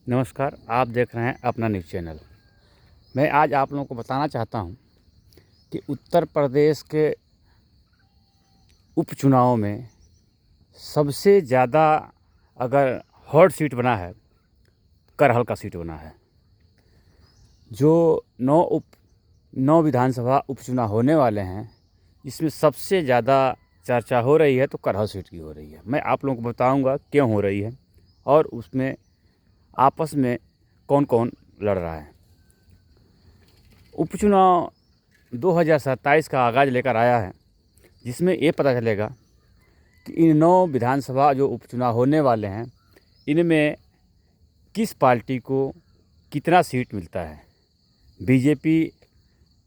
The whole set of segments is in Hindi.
नमस्कार, आप देख रहे हैं अपना न्यूज़ चैनल। मैं आज आप लोगों को बताना चाहता हूं कि उत्तर प्रदेश के उपचुनाव में सबसे ज़्यादा अगर हॉट सीट बना है, करहल का सीट बना है। जो 9 विधानसभा उपचुनाव होने वाले हैं, इसमें सबसे ज़्यादा चर्चा हो रही है तो करहल सीट की हो रही है। मैं आप लोगों को बताऊंगा क्यों हो रही है और उसमें आपस में कौन कौन लड़ रहा है। उपचुनाव 2027 का आगाज़ लेकर आया है, जिसमें ये पता चलेगा कि इन 9 विधानसभा जो उपचुनाव होने वाले हैं, इनमें किस पार्टी को कितना सीट मिलता है। बीजेपी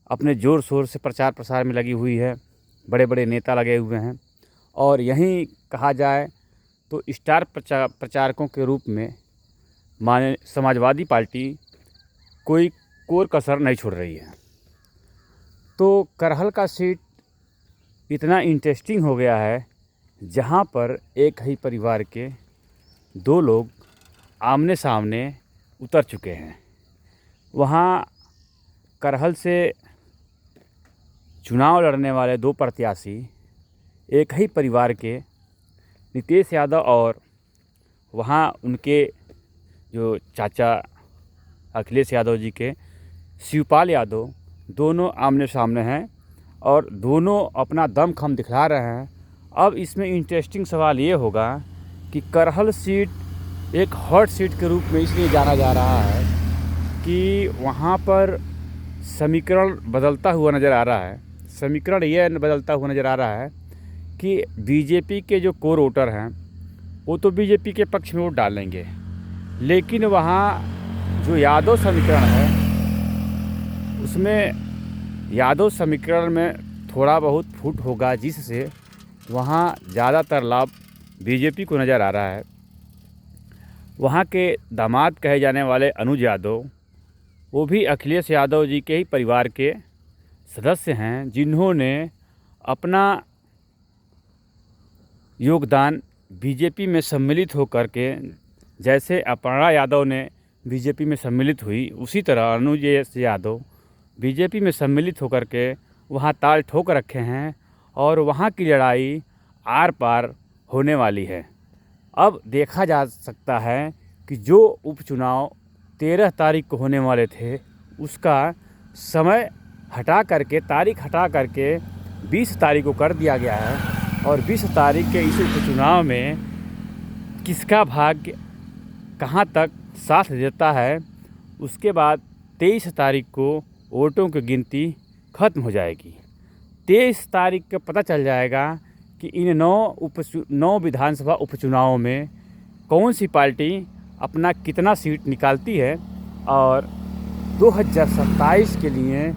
अपने ज़ोर शोर से प्रचार प्रसार में लगी हुई है, बड़े बड़े नेता लगे हुए हैं और यहीं कहा जाए तो स्टार प्रचारकों के रूप में माने समाजवादी पार्टी कोई कोर कसर नहीं छोड़ रही है। तो करहल का सीट इतना इंटरेस्टिंग हो गया है, जहां पर एक ही परिवार के 2 लोग आमने सामने उतर चुके हैं। वहां करहल से चुनाव लड़ने वाले 2 प्रत्याशी एक ही परिवार के नीतीश यादव और वहां उनके जो चाचा अखिलेश यादव जी के शिवपाल यादव, दोनों आमने सामने हैं और दोनों अपना दमखम दिखला रहे हैं। अब इसमें इंटरेस्टिंग सवाल ये होगा कि करहल सीट एक हॉट सीट के रूप में इसलिए जाना जा रहा है कि वहाँ पर समीकरण बदलता हुआ नज़र आ रहा है। समीकरण ये बदलता हुआ नज़र आ रहा है कि बीजेपी के जो कोर वोटर हैं वो तो बीजेपी के पक्ष में वोट डालेंगे, लेकिन वहाँ जो यादव समीकरण है उसमें यादव समीकरण में थोड़ा बहुत फूट होगा, जिससे वहाँ ज़्यादातर लाभ बीजेपी को नज़र आ रहा है। वहाँ के दामाद कहे जाने वाले अनुज यादव, वो भी अखिलेश यादव जी के ही परिवार के सदस्य हैं, जिन्होंने अपना योगदान बीजेपी में सम्मिलित होकर के, जैसे अपर्णा यादव ने बीजेपी में सम्मिलित हुई, उसी तरह अनुज यादव बीजेपी में सम्मिलित होकर के वहाँ ताल ठोक रखे हैं और वहाँ की लड़ाई आर पार होने वाली है। अब देखा जा सकता है कि जो उपचुनाव 13 तारीख को होने वाले थे, उसका समय हटा करके, तारीख हटा करके 20 तारीख को कर दिया गया है और 20 तारीख के इस उपचुनाव में किसका भाग्य कहाँ तक साथ देता है, उसके बाद 23 तारीख को वोटों की गिनती ख़त्म हो जाएगी। 23 तारीख को पता चल जाएगा कि इन 9 विधानसभा उपचुनावों में कौन सी पार्टी अपना कितना सीट निकालती है और 2027 के लिए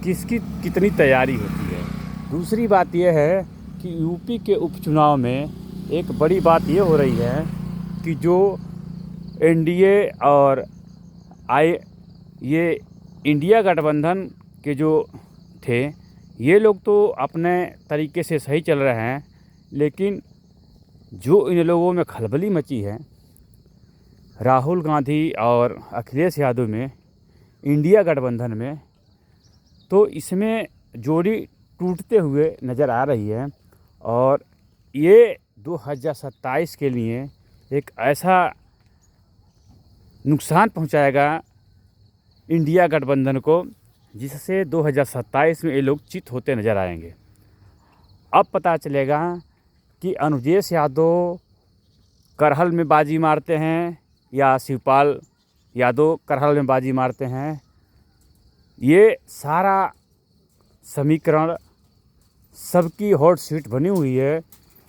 किसकी कितनी तैयारी होती है। दूसरी बात यह है कि यूपी के उपचुनाव में एक बड़ी बात ये हो रही है कि जो एनडीए और ये इंडिया गठबंधन के जो थे, ये लोग तो अपने तरीके से सही चल रहे हैं, लेकिन जो इन लोगों में खलबली मची है राहुल गांधी और अखिलेश यादव में, इंडिया गठबंधन में, तो इसमें जोड़ी टूटते हुए नज़र आ रही है और ये 2027 के लिए एक ऐसा नुकसान पहुंचाएगा इंडिया गठबंधन को, जिससे 2027 में ये लोग चित होते नज़र आएंगे। अब पता चलेगा कि अनुजेश यादव करहल में बाजी मारते हैं या शिवपाल यादव करहल में बाजी मारते हैं। ये सारा समीकरण सबकी हॉट सीट बनी हुई है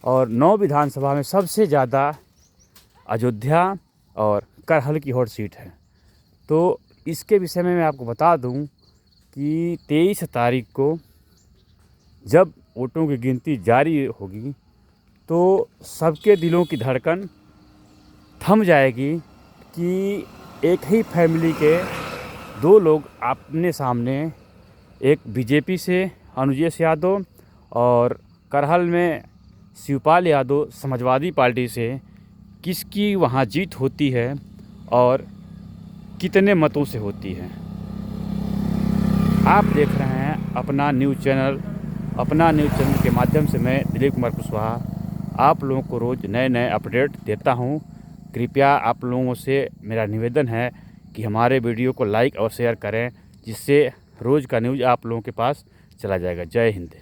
और 9 विधानसभा में सबसे ज़्यादा अयोध्या और करहल की हॉट सीट है। तो इसके विषय में मैं आपको बता दूं कि 23 तारीख को जब वोटों की गिनती जारी होगी तो सबके दिलों की धड़कन थम जाएगी कि एक ही फैमिली के 2 लोग आमने सामने, एक बीजेपी से अनुजेश यादव और करहल में शिवपाल यादव समाजवादी पार्टी से, किसकी वहाँ जीत होती है और कितने मतों से होती है। आप देख रहे हैं अपना न्यूज़ चैनल। अपना न्यूज़ चैनल के माध्यम से मैं दिलीप कुमार कुशवाहा आप लोगों को रोज़ नए नए अपडेट देता हूं। कृपया आप लोगों से मेरा निवेदन है कि हमारे वीडियो को लाइक और शेयर करें, जिससे रोज़ का न्यूज़ आप लोगों के पास चला जाएगा। जय हिंद।